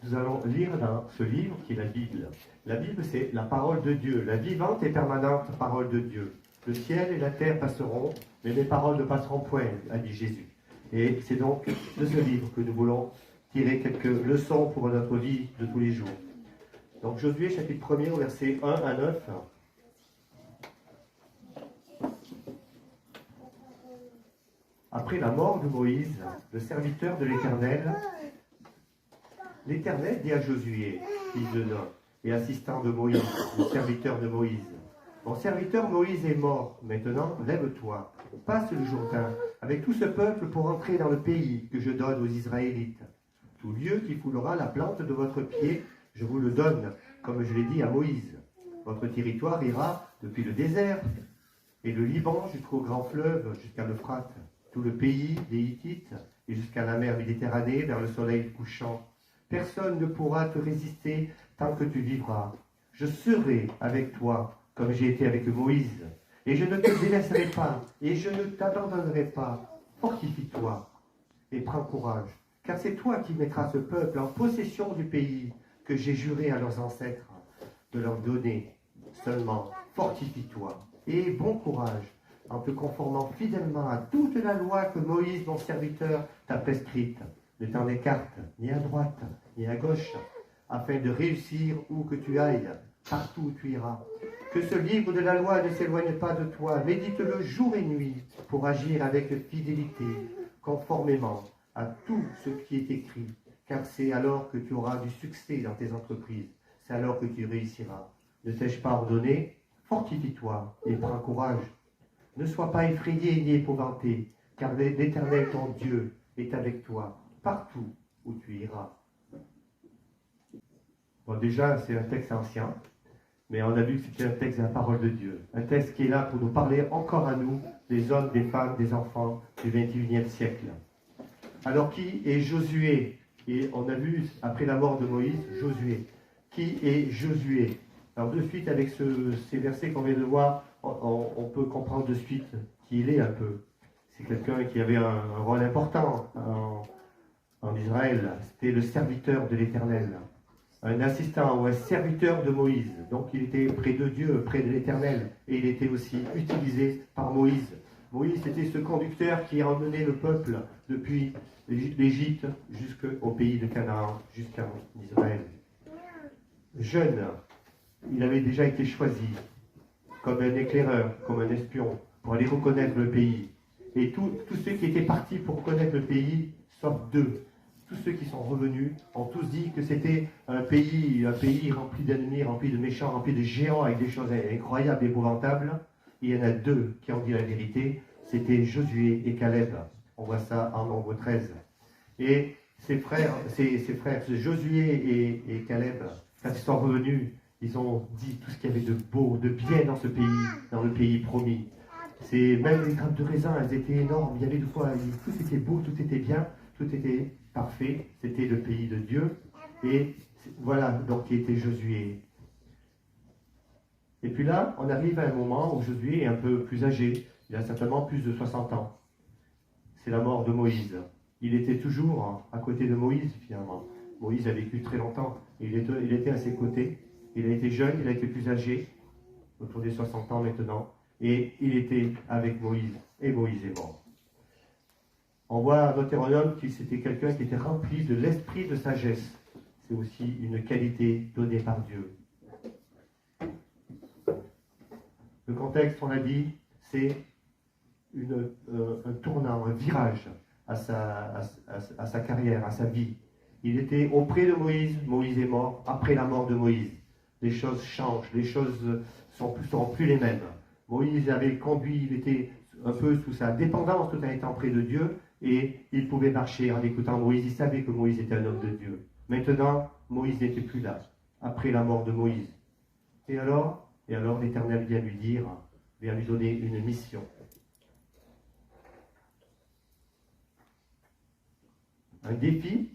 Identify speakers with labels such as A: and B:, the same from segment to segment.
A: nous allons lire dans ce livre qui est la Bible. La Bible, c'est la parole de Dieu, la vivante et permanente parole de Dieu. Le ciel et la terre passeront, mais mes paroles ne passeront point, a dit Jésus. Et c'est donc de ce livre que nous voulons tirer quelques leçons pour notre vie de tous les jours. Donc Josué, chapitre 1er, versets 1 à 9. Après la mort de Moïse, le serviteur de l'Éternel, l'Éternel dit à Josué, fils de Nun, et assistant de Moïse, le serviteur de Moïse, mon serviteur Moïse est mort, maintenant lève-toi, passe le Jourdain avec tout ce peuple pour entrer dans le pays que je donne aux Israélites. Tout lieu qui foulera la plante de votre pied, je vous le donne, comme je l'ai dit à Moïse. Votre territoire ira depuis le désert et le Liban jusqu'au grand fleuve, jusqu'à l'Euphrate, tout le pays des Hittites et jusqu'à la mer Méditerranée vers le soleil couchant. Personne ne pourra te résister tant que tu vivras. Je serai avec toi comme j'ai été avec Moïse, et je ne te délaisserai pas, et je ne t'abandonnerai pas. Fortifie-toi et prends courage, car c'est toi qui mettras ce peuple en possession du pays que j'ai juré à leurs ancêtres de leur donner. Seulement, fortifie-toi et aie bon courage en te conformant fidèlement à toute la loi que Moïse, mon serviteur, t'a prescrite. Ne t'en écarte ni à droite ni à gauche, afin de réussir où que tu ailles, partout où tu iras. Que ce livre de la loi ne s'éloigne pas de toi, médite-le jour et nuit pour agir avec fidélité, conformément à tout ce qui est écrit, car c'est alors que tu auras du succès dans tes entreprises, c'est alors que tu réussiras. Ne t'ai-je pas ordonné? Fortifie-toi et prends courage. Ne sois pas effrayé ni épouvanté, car l'Éternel ton Dieu est avec toi, partout où tu iras. Bon, déjà, c'est un texte ancien, mais on a vu que c'était un texte de la parole de Dieu. Un texte qui est là pour nous parler encore à nous, des hommes, des femmes, des enfants du XXIe siècle. Alors, qui est Josué? Et on a vu, après la mort de Moïse, Josué. Qui est Josué? Alors, de suite, avec ces versets qu'on vient de voir, on peut comprendre de suite qui il est un peu. C'est quelqu'un qui avait un rôle important en Israël. C'était le serviteur de l'Éternel. Un assistant ou un serviteur de Moïse. Donc il était près de Dieu, près de l'Éternel. Et il était aussi utilisé par Moïse. Moïse était ce conducteur qui a emmené le peuple depuis l'Égypte jusqu'au pays de Canaan, jusqu'en Israël. Jeune, il avait déjà été choisi comme un éclaireur, comme un espion, pour aller reconnaître le pays. Et tous ceux qui étaient partis pour reconnaître le pays, sauf deux, tous ceux qui sont revenus ont tous dit que c'était un pays rempli d'ennemis, rempli de méchants, rempli de géants avec des choses incroyables, épouvantables. Et il y en a deux qui ont dit la vérité, c'était Josué et Caleb. On voit ça en Nombre 13. Et ses frères, Josué et Caleb, quand ils sont revenus, ils ont dit tout ce qu'il y avait de beau, de bien dans ce pays, dans le pays promis. Même les grappes de raisin, elles étaient énormes. Il y avait tout était beau, tout était bien, tout était parfait. C'était le pays de Dieu. Et voilà donc qui était Josué. Et puis là, on arrive à un moment où Josué est un peu plus âgé. Il a certainement plus de 60 ans. C'est la mort de Moïse. Il était toujours à côté de Moïse, finalement. Moïse a vécu très longtemps. Il était à ses côtés. Il a été jeune, il a été plus âgé, autour des 60 ans maintenant. Et il était avec Moïse. Et Moïse est mort. On voit à Deutéronome que c'était quelqu'un qui était rempli de l'esprit de sagesse. C'est aussi une qualité donnée par Dieu. Le contexte, on l'a dit, c'est un tournant, un virage à sa carrière, à sa vie. Il était auprès de Moïse, Moïse est mort, après la mort de Moïse. Les choses changent, les choses ne seront plus les mêmes. Moïse avait conduit, il était un peu sous sa dépendance tout en étant près de Dieu, et il pouvait marcher en écoutant Moïse. Il savait que Moïse était un homme de Dieu. Maintenant, Moïse n'était plus là, après la mort de Moïse. Et alors l'Éternel vient lui donner une mission. Un défi.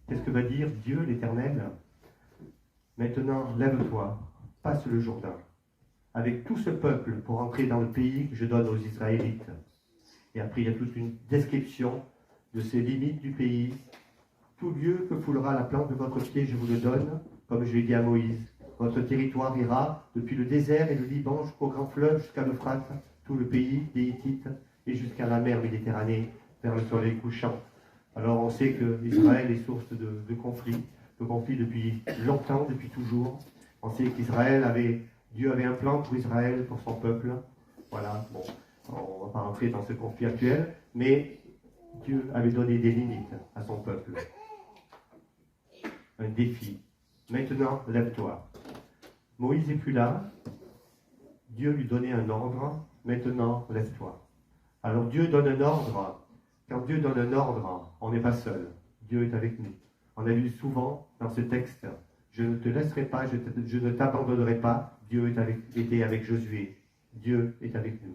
A: Qu'est-ce que va dire Dieu, l'Éternel? Maintenant, lève-toi, passe le Jourdain, avec tout ce peuple pour entrer dans le pays que je donne aux Israélites. Et après, il y a toute une description de ces limites du pays, Tout lieu que foulera la plante de votre pied, je vous le donne, comme je l'ai dit à Moïse. Votre territoire ira depuis le désert et le Liban jusqu'au grand fleuve, jusqu'à l'Euphrate, tout le pays des Hittites, et jusqu'à la mer Méditerranée, vers le soleil couchant. Alors on sait que Israël est source de conflits depuis longtemps, depuis toujours. On sait Dieu avait un plan pour Israël, pour son peuple. Voilà, bon, on ne va pas rentrer dans ce conflit actuel, mais Dieu avait donné des limites à son peuple. Un défi. Maintenant, lève-toi. Moïse n'est plus là. Dieu lui donnait un ordre. Maintenant, lève-toi. Alors Dieu donne un ordre. Quand Dieu donne un ordre, on n'est pas seul. Dieu est avec nous. On a lu souvent dans ce texte, je ne te laisserai pas, je ne t'abandonnerai pas. Dieu était avec Josué. Dieu est avec nous.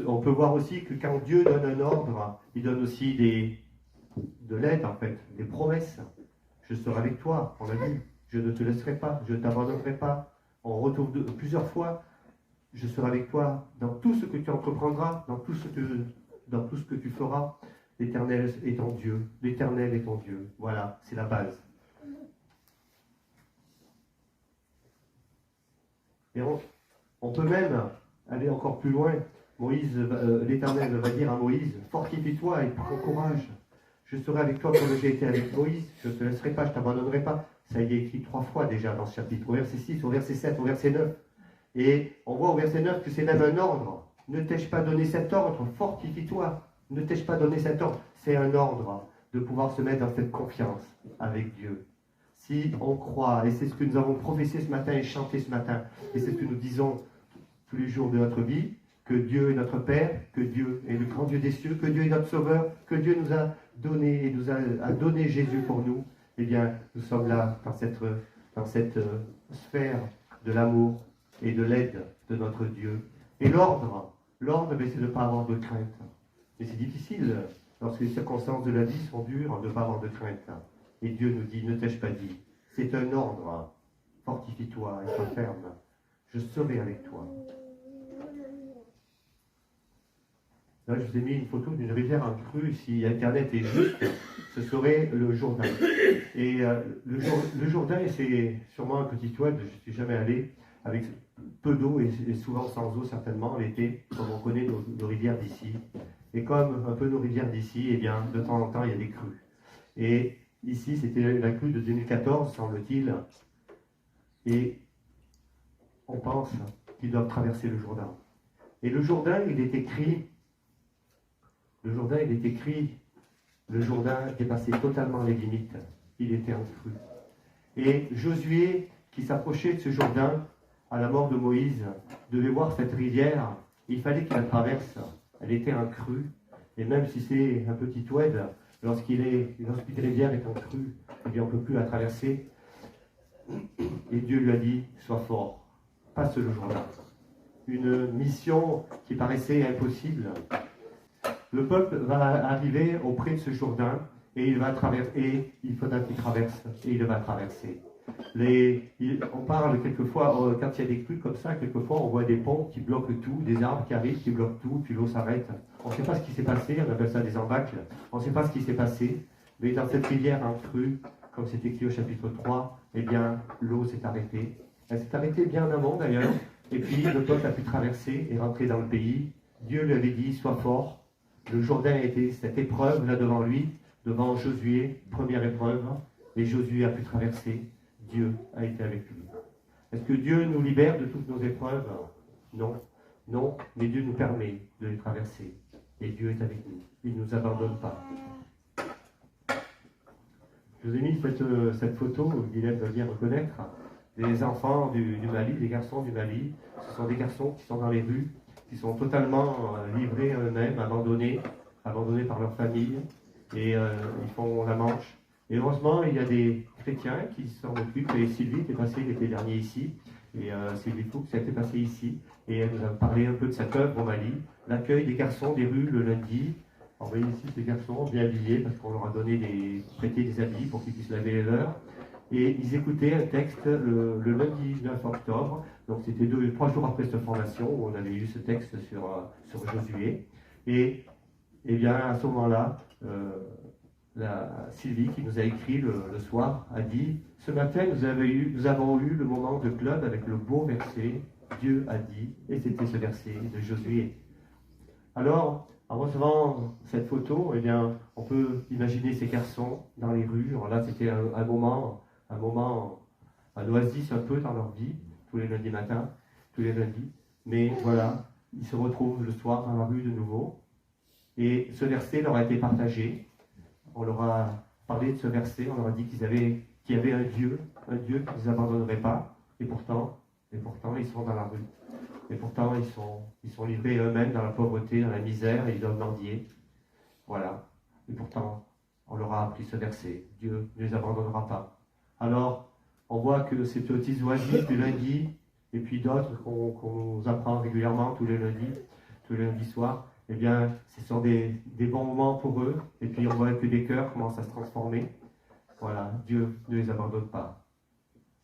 A: On peut voir aussi que quand Dieu donne un ordre, il donne aussi de l'aide, en fait, des promesses. Je serai avec toi, on l'a vu. Je ne te laisserai pas, je ne t'abandonnerai pas. On retrouve plusieurs fois, je serai avec toi dans tout ce que tu entreprendras, dans tout ce que tu feras. L'Éternel est ton Dieu. L'Éternel est ton Dieu. Voilà, c'est la base. Et on peut même aller encore plus loin. L'Éternel va dire à Moïse, fortifie-toi et prends courage. Je serai avec toi comme j'ai été avec Moïse. Je ne te laisserai pas, je ne t'abandonnerai pas. Ça y est écrit 3 fois déjà dans ce chapitre. Au verset 6, au verset 7, au verset 9. Et on voit au verset 9 que c'est même un ordre. Ne t'ai-je pas donné cet ordre? Fortifie-toi. Ne t'ai-je pas donné cet ordre? C'est un ordre de pouvoir se mettre dans cette confiance avec Dieu. Si on croit, et c'est ce que nous avons professé ce matin et chanté ce matin, et c'est ce que nous disons tous les jours de notre vie, que Dieu est notre Père, que Dieu est le grand Dieu des cieux, que Dieu est notre Sauveur, que Dieu nous a donné et a donné Jésus pour nous, eh bien, nous sommes là dans cette sphère de l'amour et de l'aide de notre Dieu. Et l'ordre, c'est de ne pas avoir de crainte. Et c'est difficile, lorsque les circonstances de la vie sont dures, de ne pas avoir de crainte. Et Dieu nous dit, ne t'ai-je pas dit? C'est un ordre. Fortifie-toi et sois ferme. Je serai avec toi. Là, je vous ai mis une photo d'une rivière en crue. Si Internet est juste, ce serait le Jourdain. Et le Jourdain, c'est sûrement un petit oued, je ne suis jamais allé, avec peu d'eau et souvent sans eau certainement l'été, comme on connaît nos rivières d'ici. Et comme un peu nos rivières d'ici, eh bien, de temps en temps, il y a des crues. Et ici, c'était la crue de 2014, semble-t-il. Et on pense qu'ils doivent traverser le Jourdain. Et le Jourdain, il est écrit, le Jourdain dépassait totalement les limites. Il était en crue. Et Josué, qui s'approchait de ce Jourdain, à la mort de Moïse, devait voir cette rivière. Il fallait qu'il la traverse. Elle était en crue. Et même si c'est un petit oued, lorsqu'une rivière est en crue, eh bien on ne peut plus la traverser. Et Dieu lui a dit, sois fort, passe le Jourdain. Une mission qui paraissait impossible. Le peuple va arriver auprès de ce Jourdain et il faudra qu'il traverse et il va traverser. On parle quelquefois, quand il y a des crues comme ça, quelquefois on voit des ponts qui bloquent tout, des arbres qui arrivent, qui bloquent tout, puis l'eau s'arrête. On ne sait pas ce qui s'est passé, on appelle ça des embâcles. On ne sait pas ce qui s'est passé, mais dans cette rivière en crue, comme c'est écrit au chapitre 3, eh bien, l'eau s'est arrêtée. Elle s'est arrêtée bien en amont d'ailleurs, et puis le peuple a pu traverser et rentrer dans le pays. Dieu lui avait dit, sois fort. Le Jourdain était cette épreuve là devant lui, devant Josué, première épreuve, et Josué a pu traverser. Dieu a été avec lui. Est-ce que Dieu nous libère de toutes nos épreuves? Non. Non, mais Dieu nous permet de les traverser. Et Dieu est avec nous. Il ne nous abandonne pas. Je vous ai mis cette photo, Guylaine va bien reconnaître, des enfants du Mali, des garçons du Mali. Ce sont des garçons qui sont dans les rues, qui sont totalement livrés à eux-mêmes, abandonnés par leur famille, et ils font la manche. Et heureusement, il y a des chrétiens qui s'en occupent, et Sylvie était passée l'été dernier ici, et Sylvie Fuchs a été passée ici, et elle nous a parlé un peu de cette œuvre au Mali, l'accueil des garçons des rues le lundi. On voit ici ces garçons bien habillés, parce qu'on leur a prêté des habits pour qu'ils puissent laver les leurs. Et ils écoutaient un texte le lundi 9 octobre, donc c'était 3 jours après cette formation où on avait eu ce texte sur Josué. Et Et bien à ce moment-là, Sylvie qui nous a écrit le soir a dit: ce matin nous avons eu le moment de club avec le beau verset Dieu a dit, et c'était ce verset de Josué. Alors, en recevant cette photo, eh bien, on peut imaginer ces garçons dans les rues. Alors là, c'était un moment, un oasis un peu dans leur vie, tous les lundis matins, tous les lundis. Mais voilà, ils se retrouvent le soir dans la rue de nouveau. Et ce verset leur a été partagé. On leur a parlé de ce verset, on leur a dit qu'il y avait un Dieu qui ne les abandonnerait pas. Et pourtant, ils sont dans la rue. Et pourtant, ils sont livrés eux-mêmes dans la pauvreté, dans la misère, et ils doivent mendier. Voilà. Et pourtant, on leur a appris ce verset. Dieu ne les abandonnera pas. Alors, on voit que ces petits oasis du lundi, et puis d'autres qu'on nous apprend régulièrement tous les lundis soirs, eh bien, ce sont des bons moments pour eux. Et puis, on voit que des cœurs commencent à se transformer. Voilà, Dieu ne les abandonne pas.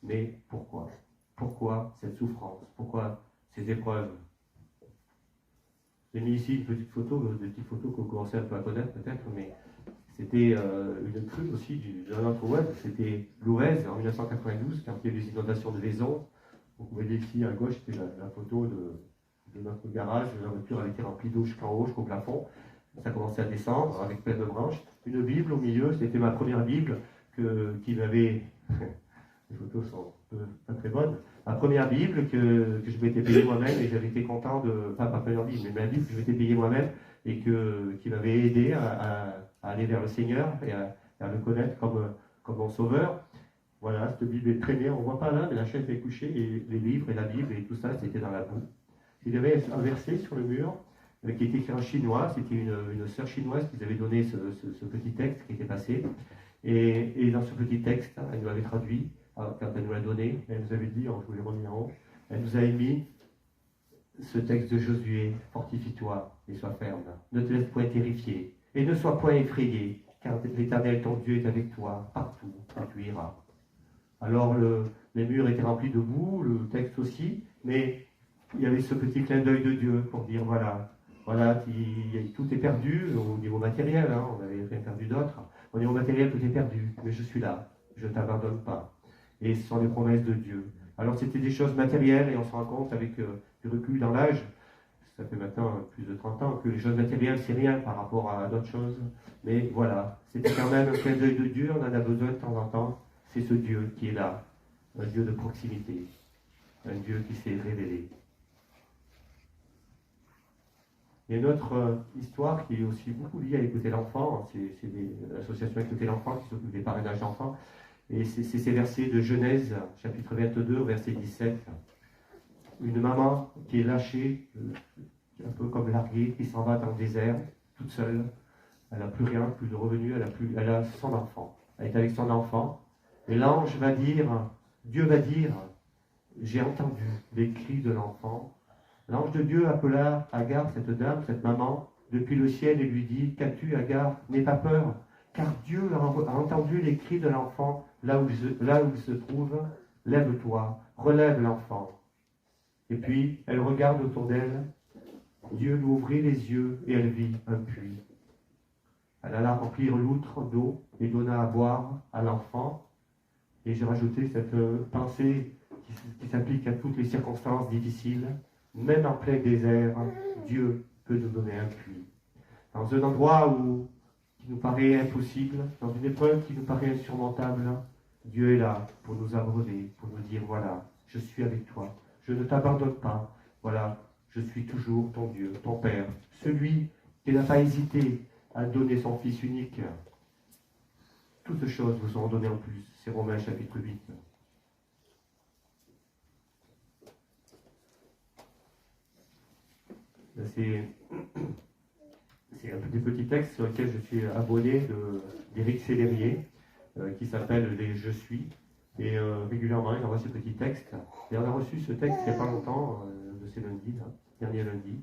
A: Mais pourquoi? Pourquoi cette souffrance? Pourquoi ces épreuves? J'ai mis ici une petite photo, des petites photos que vous commencez un peu à connaître peut-être, mais c'était une crue aussi d'un autre web. C'était l'Oise en 1992, quand il y a eu les inondations de Vaison. Vous voyez ici à gauche, c'était la photo de notre garage. La voiture avait été remplie d'eau jusqu'en haut, jusqu'au plafond. Ça commençait à descendre avec plein de branches. Une Bible au milieu, c'était ma première Bible qui m'avait. Les photos sont pas très bonnes. Ma première Bible que je m'étais payée moi-même et j'avais été content de. Enfin, pas première Bible, mais ma Bible que je m'étais payée moi-même et qui m'avait aidé à aller vers le Seigneur et à le connaître comme mon sauveur. Voilà, cette Bible est très bien. On ne voit pas là, mais la chaise est couchée et les livres et la Bible et tout ça, c'était dans la boue. Il y avait un verset sur le mur qui était écrit en chinois. C'était une sœur chinoise qui nous avait donné ce petit texte qui était passé. Et dans ce petit texte, elle nous l'avait traduit. Quand elle nous l'a donné, elle nous avait dit, je vous l'ai remis en haut, elle nous a émis ce texte de Josué: fortifie-toi et sois ferme, ne te laisse point terrifier, et ne sois point effrayé, car l'Éternel ton Dieu est avec toi partout où tu iras. Alors les murs étaient remplis de boue, le texte aussi, mais il y avait ce petit clin d'œil de Dieu pour dire voilà, tout est perdu au niveau matériel, hein, on n'avait rien perdu d'autre. Au niveau matériel, tout est perdu, mais je suis là, je ne t'abandonne pas. Et ce sont les promesses de Dieu. Alors c'était des choses matérielles, et on se rend compte avec du recul dans l'âge, ça fait maintenant plus de 30 ans, que les choses matérielles, c'est rien par rapport à d'autres choses. Mais voilà, c'était quand même un clin d'œil de Dieu, on en a besoin de temps en temps. C'est ce Dieu qui est là, un Dieu de proximité, un Dieu qui s'est révélé. Il y a une autre histoire qui est aussi beaucoup liée à Écouter l'enfant. C'est l'association Écouter l'enfant qui s'occupe des parrainages d'enfants. Et c'est ces versets de Genèse, chapitre 22, verset 17. Une maman qui est lâchée, un peu comme larguée, qui s'en va dans le désert, toute seule. Elle n'a plus rien, plus de revenus, elle a son enfant. Elle est avec son enfant. Et l'ange va dire, Dieu va dire, j'ai entendu les cris de l'enfant. L'ange de Dieu appela Agar, cette dame, cette maman, depuis le ciel et lui dit: qu'as-tu, Agar? N'aie pas peur, car Dieu a entendu les cris de l'enfant là où il se trouve. Lève-toi, relève l'enfant. Et puis, elle regarde autour d'elle. Dieu lui ouvrit les yeux et elle vit un puits. Elle alla remplir l'outre d'eau et donna à boire à l'enfant. Et j'ai rajouté cette pensée qui s'applique à toutes les circonstances difficiles. Même en plein désert, Dieu peut nous donner un puits. Dans un endroit qui nous paraît impossible, dans une épreuve qui nous paraît insurmontable, Dieu est là pour nous abreuver, pour nous dire, voilà, je suis avec toi, je ne t'abandonne pas, voilà, je suis toujours ton Dieu, ton Père, celui qui n'a pas hésité à donner son Fils unique. Toutes choses vous seront données en plus. C'est Romains chapitre 8. C'est des petits textes sur lesquels je suis abonné d'Éric Célérier, qui s'appelle les Je suis. Et régulièrement, il envoie ces petits textes. Et on a reçu ce texte il n'y a pas longtemps, de ces lundis, là, dernier lundi.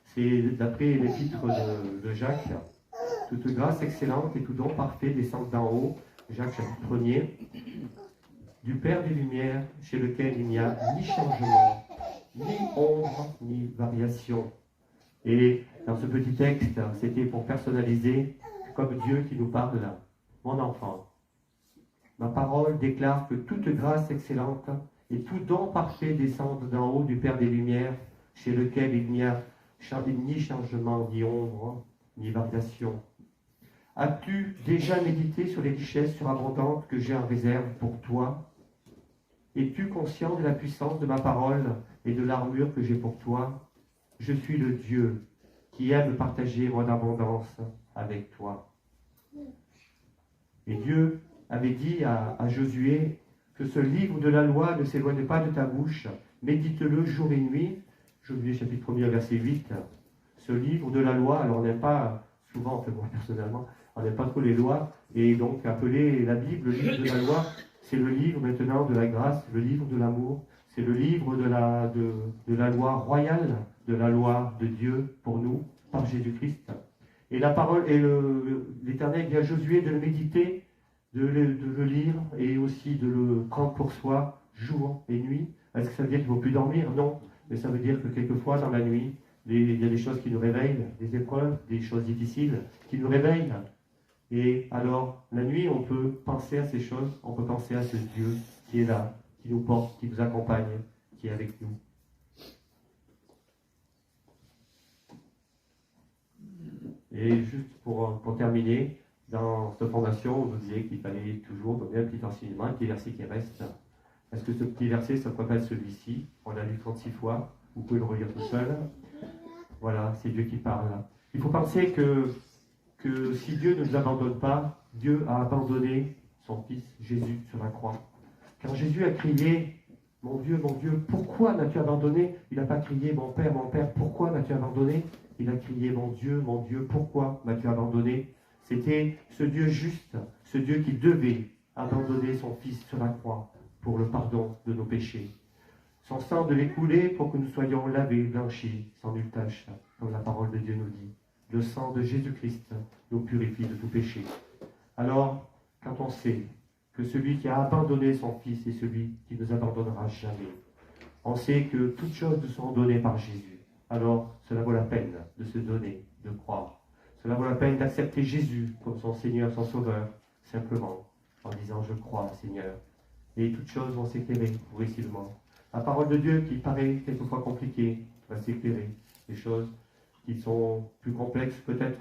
A: C'est d'après l'épître de Jacques. Toute grâce excellente et tout don parfait descendent d'en haut, Jacques chapitre 1er, du Père des Lumières, chez lequel il n'y a ni changement, ni ombre, ni variation. Et Dans ce petit texte, c'était pour personnaliser comme Dieu qui nous parle là. Mon enfant, ma parole déclare que toute grâce excellente et tout don parfait descendent d'en haut du Père des Lumières, chez lequel il n'y a ni changement, ni ombre, ni variation. As-tu déjà médité sur les richesses surabondantes que j'ai en réserve pour toi? Es-tu conscient de la puissance de ma parole et de l'armure que j'ai pour toi? Je suis le Dieu qui aime partager mon abondance avec toi. Et Dieu avait dit à Josué que ce livre de la loi ne s'éloigne pas de ta bouche, médite-le jour et nuit. Josué chapitre 1er verset 8. Ce livre de la loi, alors on n'aime pas, souvent, enfin moi personnellement, on n'aime pas trop les lois, et donc appeler la Bible le livre de la loi, c'est le livre maintenant de la grâce, le livre de l'amour, c'est le livre de la loi royale, de la loi de Dieu pour nous, par Jésus-Christ. Et la parole, et l'Éternel dit à Josué de le méditer, de le lire, et aussi de le prendre pour soi, jour et nuit. Est-ce que ça veut dire qu'il ne faut plus dormir? Non, mais ça veut dire que quelquefois, dans la nuit, il y a des choses qui nous réveillent, des épreuves, des choses difficiles qui nous réveillent. Et alors, la nuit, on peut penser à ces choses, on peut penser à ce Dieu qui est là, qui nous porte, qui nous accompagne, qui est avec nous. Et juste pour terminer, dans cette fondation, on nous disait qu'il fallait toujours donner un petit enseignement, un petit verset qui reste. Est-ce que ce petit verset, ça pourrait pas être celui-ci? On l'a lu 36 fois, vous pouvez le relire tout seul. Voilà, c'est Dieu qui parle. Il faut penser que si Dieu ne nous abandonne pas, Dieu a abandonné son Fils Jésus sur la croix. Quand Jésus a crié, mon Dieu, pourquoi m'as-tu abandonné? Il n'a pas crié, mon Père, pourquoi m'as-tu abandonné? Il a crié, mon Dieu, pourquoi m'as-tu abandonné? C'était ce Dieu juste, ce Dieu qui devait abandonner son Fils sur la croix pour le pardon de nos péchés. Son sang devait couler pour que nous soyons lavés, blanchis, sans nulle tache, comme la parole de Dieu nous dit. Le sang de Jésus-Christ nous purifie de tout péché. Alors, quand on sait que celui qui a abandonné son Fils est celui qui ne nous abandonnera jamais, on sait que toutes choses nous sont données par Jésus. Alors, cela vaut la peine de se donner, de croire. Cela vaut la peine d'accepter Jésus comme son Seigneur, son Sauveur, simplement en disant « Je crois, Seigneur ». Et toutes choses vont s'éclairer progressivement. La parole de Dieu qui paraît quelquefois compliquée va s'éclairer. Les choses qui sont plus complexes peut-être,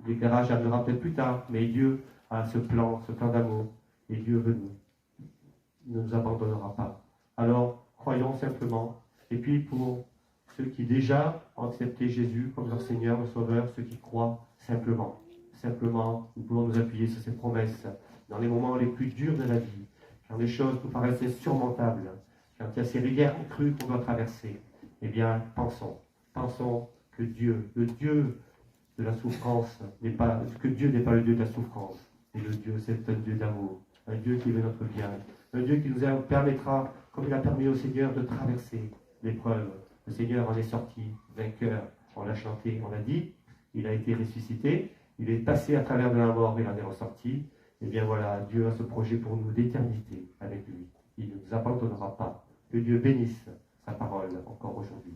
A: l'éclairage arrivera peut-être plus tard, mais Dieu a ce plan d'amour, et Dieu veut ne nous abandonnera pas. Alors, croyons simplement, et puis pour ceux qui déjà ont accepté Jésus comme leur Seigneur, leur Sauveur, ceux qui croient simplement, nous pouvons nous appuyer sur ses promesses dans les moments les plus durs de la vie, quand les choses nous paraissent insurmontables, quand il y a ces rivières crues qu'on doit traverser. Eh bien, pensons que Dieu, le Dieu de la souffrance, que Dieu n'est pas le Dieu de la souffrance, mais le Dieu, c'est un Dieu d'amour, un Dieu qui veut notre bien, un Dieu qui nous permettra, comme il a permis au Seigneur, de traverser l'épreuve. Le Seigneur en est sorti vainqueur, on l'a chanté, on l'a dit, il a été ressuscité, il est passé à travers de la mort, il en est ressorti. Et bien voilà, Dieu a ce projet pour nous d'éternité avec lui. Il ne nous abandonnera pas. Que Dieu bénisse sa parole encore aujourd'hui.